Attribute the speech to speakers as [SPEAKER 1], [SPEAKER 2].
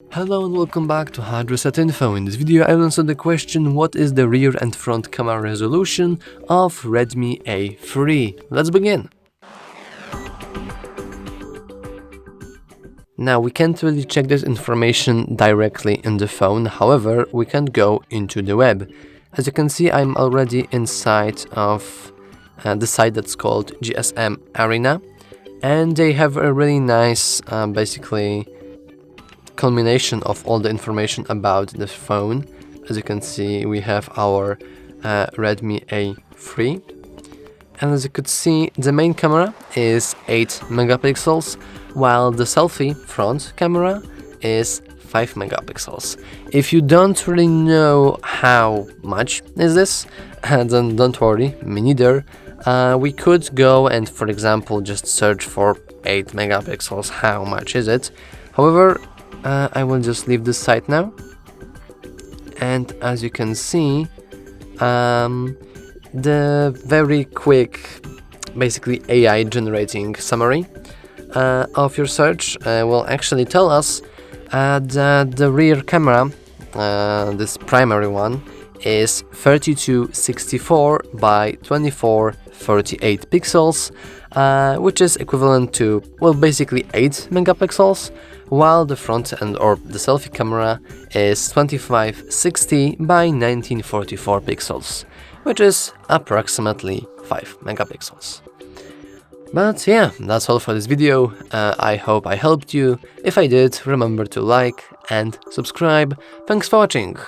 [SPEAKER 1] Hello and welcome back to HardReset.Info. In this video I will answer the question, what is the rear and front camera resolution of Redmi A3? Let's begin! Now we can't really check this information directly in the phone, however we can go into the web. As you can see, I'm already inside of the site that's called GSM Arena, and they have a really nice basically culmination of all the information about the phone. As you can see, we have our Redmi A3, and as you could see, the main camera is 8 megapixels, while the selfie front camera is 5 megapixels. If you don't really know how much is this, then don't worry, me neither. We could go and, for example, just search for 8 megapixels, how much is it? However, I will just leave this site now, and as you can see, the very quick, basically AI generating summary of your search will actually tell us that the rear camera, this primary one, is 3264 by 2438 pixels, which is equivalent to, well, basically 8 megapixels, while the front end or the selfie camera is 2560 by 1944 pixels, which is approximately 5 megapixels. But yeah, that's all for this video. I hope I helped you. If I did, remember to like and subscribe. Thanks for watching.